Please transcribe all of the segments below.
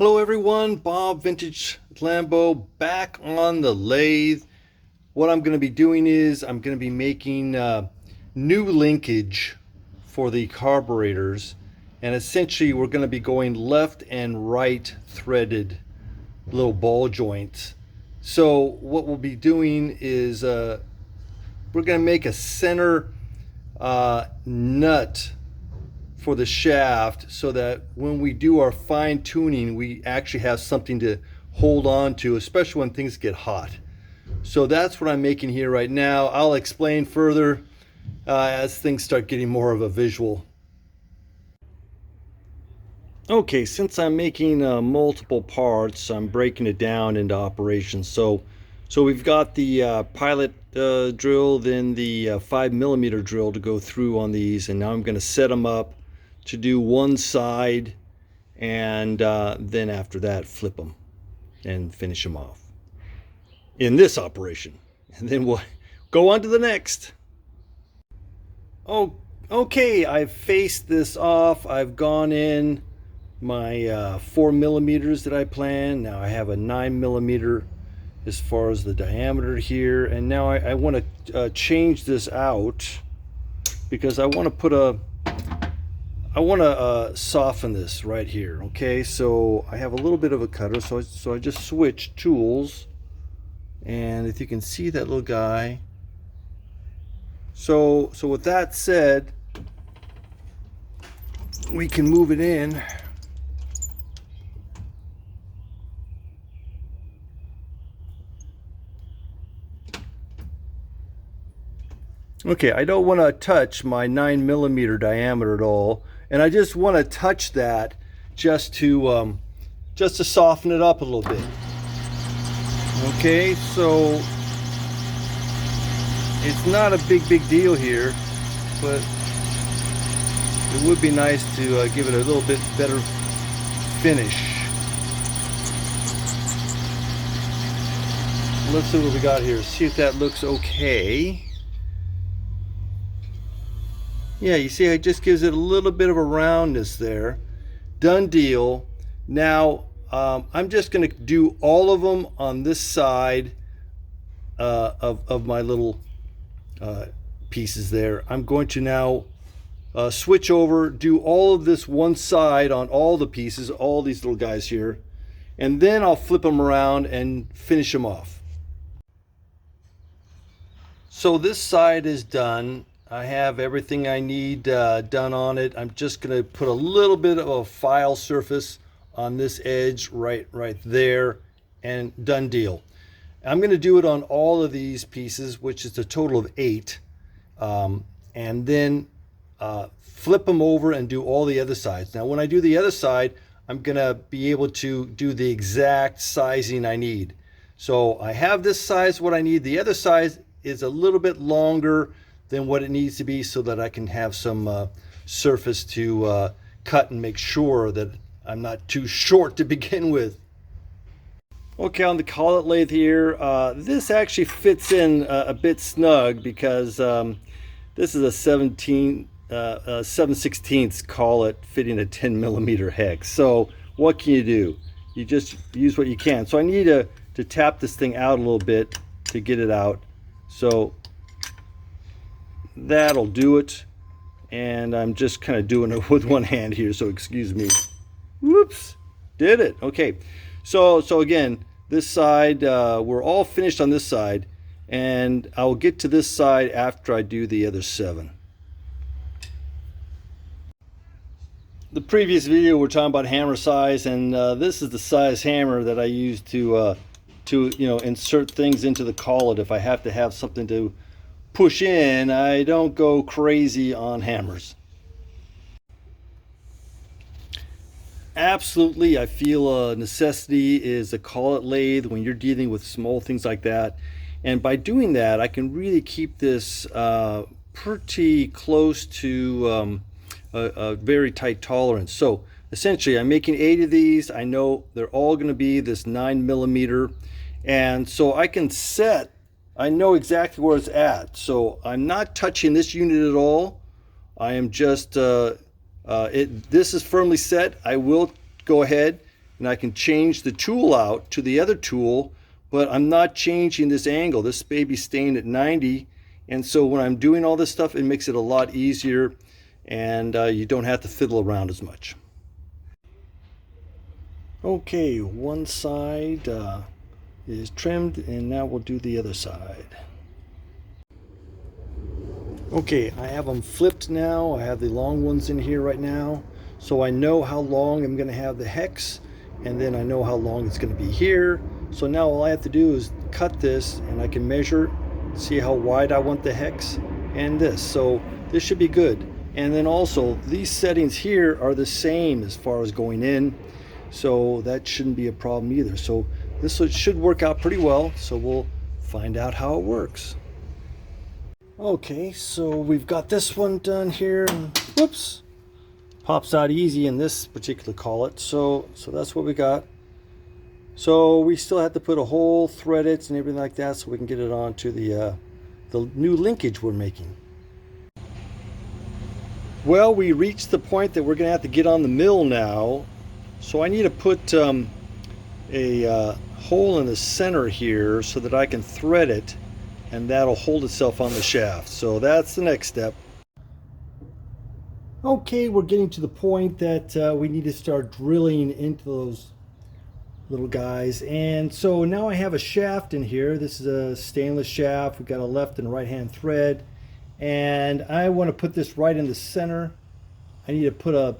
Hello everyone, Bob Vintage Lambo back on the lathe. What I'm going to be doing is I'm going to be making new linkage for the carburetors, and essentially we're going to be going left and right threaded little ball joints. So what we'll be doing is we're going to make a center nut for the shaft so that when we do our fine tuning we actually have something to hold on to, especially when things get hot. So that's what I'm making here right now. I'll explain further as things start getting more of a visual. Okay, since I'm making multiple parts, I'm breaking it down into operations. So we've got the pilot drill, then the 5mm drill to go through on these, and now I'm going to set them up to do one side, and then after that flip them and finish them off in this operation, and then we'll go on to the next. Oh, okay, I've faced this off. I've gone in my 4mm that I planned. Now I have a 9mm as far as the diameter here, and now I want to change this out because I want to soften this right here. Okay, so I have a little bit of a cutter, so I just switched tools, and if you can see that little guy. So with that said, we can move it in. Okay, I don't want to touch my 9mm diameter at all, and I just want to touch that just to soften it up a little bit. Okay, so it's not a big deal here, but it would be nice to give it a little bit better finish. Let's see what we got here. See if that looks okay. Yeah, you see, it just gives it a little bit of a roundness there. Done deal. Now, I'm just going to do all of them on this side of my little pieces there. I'm going to now switch over, do all of this one side on all the pieces, all these little guys here, and then I'll flip them around and finish them off. So this side is done. I have everything I need done on it. I'm just going to put a little bit of a file surface on this edge right there, and done deal. I'm going to do it on all of these pieces, which is a total of 8, and then flip them over and do all the other sides. Now when I do the other side, I'm going to be able to do the exact sizing I need. So I have this size what I need. The other size is a little bit longer than what it needs to be, so that I can have some surface to cut and make sure that I'm not too short to begin with. Okay, on the collet lathe here, this actually fits in a bit snug because this is a 7/16 collet fitting a 10mm hex. So what can you do? You just use what you can. So I need to tap this thing out a little bit to get it out. So that'll do it, and I'm just kind of doing it with one hand here, so excuse me. Whoops, did it. Okay, so again, this side, we're all finished on this side, and I'll get to this side after I do the other 7. The previous video we're talking about hammer size, and this is the size hammer that I use to insert things into the collet. If I have to have something to push in, I don't go crazy on hammers. Absolutely, I feel a necessity is a collet lathe when you're dealing with small things like that, and by doing that I can really keep this pretty close to a very tight tolerance. So essentially I'm making 8 of these. I know they're all going to be this 9mm, and so I can set, I know exactly where it's at, so I'm not touching this unit at all. I am just this is firmly set. I will go ahead and I can change the tool out to the other tool, but I'm not changing this angle. This baby's staying at 90, and so when I'm doing all this stuff, it makes it a lot easier, and you don't have to fiddle around as much. Okay, one side is trimmed, and now we'll do the other side. Okay, I have them flipped now. I have the long ones in here right now, so I know how long I'm going to have the hex, and then I know how long it's going to be here. So now all I have to do is cut this, and I can measure, see how wide I want the hex, and this. So this should be good. And then also, these settings here are the same as far as going in, so that shouldn't be a problem either. So this should work out pretty well, so we'll find out how it works. Okay, so we've got this one done here, and whoops, pops out easy in this particular collet. So that's what we got. So we still have to put a hole, thread it, and everything like that, so we can get it onto the new linkage we're making. Well, we reached the point that we're going to have to get on the mill now. So I need to put a hole in the center here so that I can thread it, and that'll hold itself on the shaft. So that's the next step. Okay, we're getting to the point that we need to start drilling into those little guys. And so now I have a shaft in here. This is a stainless shaft. We've got a left and right hand thread. And I want to put this right in the center. I need to put a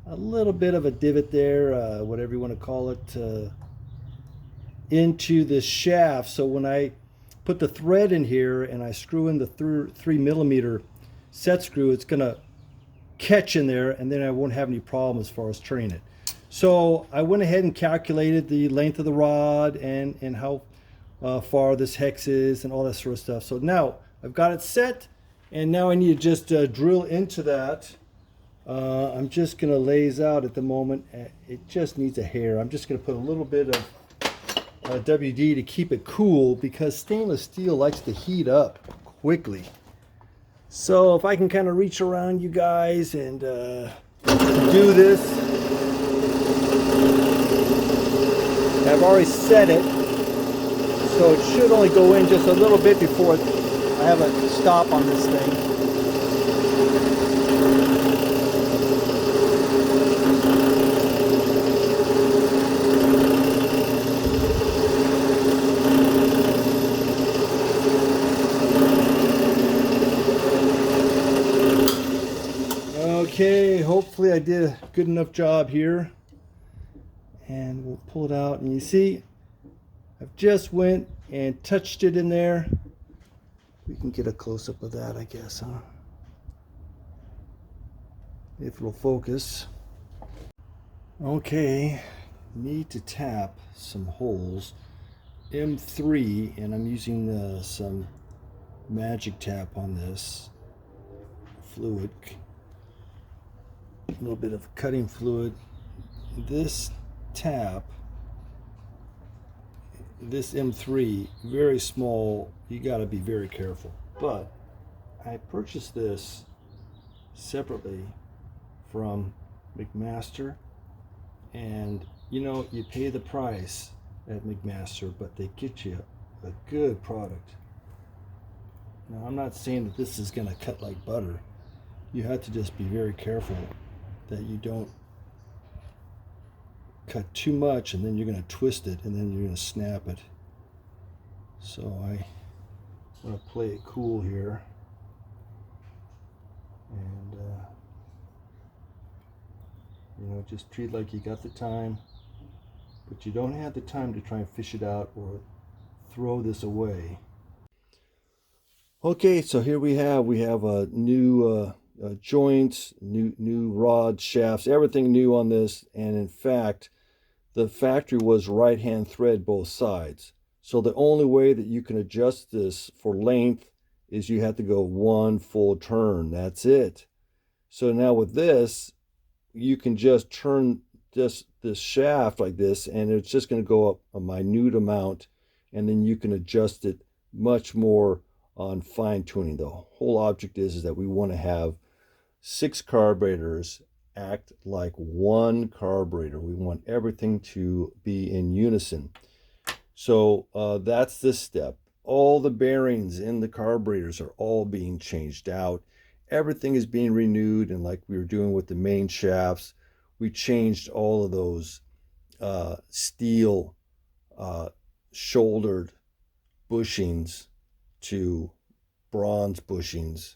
little bit of a divot there, whatever you want to call it, into this shaft. So when I put the thread in here and I screw in the 3mm set screw, it's going to catch in there, and then I won't have any problem as far as turning it. So I went ahead and calculated the length of the rod and how far this hex is and all that sort of stuff. So now I've got it set, and now I need to just drill into that. I'm just going to laze out at the moment. It just needs a hair. I'm just going to put a little bit of WD to keep it cool, because stainless steel likes to heat up quickly. So if I can kind of reach around you guys and do this. I've already set it, so it should only go in just a little bit before I have a stop on this thing. Okay, hopefully I did a good enough job here, and we'll pull it out, and you see I've just went and touched it in there. We can get a close-up of that, I guess, huh? If it'll focus. Okay, need to tap some holes. M3, and I'm using some magic tap on this fluid. A little bit of cutting fluid. This tap, this M3, very small. You got to be very careful. But I purchased this separately from McMaster, and you know, you pay the price at McMaster, but they get you a good product. Now, I'm not saying that this is going to cut like butter. You have to just be very careful that you don't cut too much, and then you're going to twist it, and then you're going to snap it. So I want to play it cool here, and you know, just treat like you got the time, but you don't have the time to try and fish it out or throw this away. Okay, so here we have a new joints, new rod shafts, everything new on this. And in fact, the factory was right hand thread both sides. So the only way that you can adjust this for length is you have to go one full turn. That's it. So now with this, you can just turn this shaft like this, and it's just going to go up a minute amount, and then you can adjust it much more on fine tuning. The whole object is that we want to have 6 carburetors act like one carburetor. We want everything to be in unison. So that's this step. All the bearings in the carburetors are all being changed out. Everything is being renewed, and like we were doing with the main shafts, we changed all of those steel shouldered bushings to bronze bushings.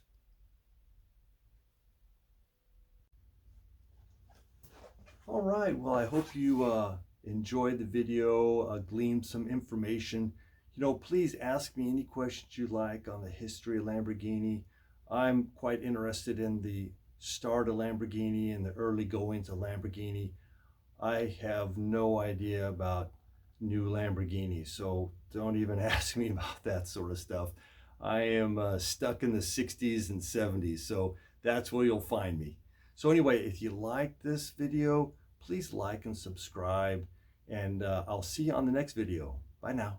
All right, well, I hope you enjoyed the video, gleaned some information. Please ask me any questions you like on the history of Lamborghini. I'm quite interested in the start of Lamborghini and the early goings of Lamborghini. I have no idea about new Lamborghinis, so don't even ask me about that sort of stuff. I am stuck in the 60s and 70s, so that's where you'll find me. So anyway, if you like this video, please like and subscribe, and I'll see you on the next video. Bye now.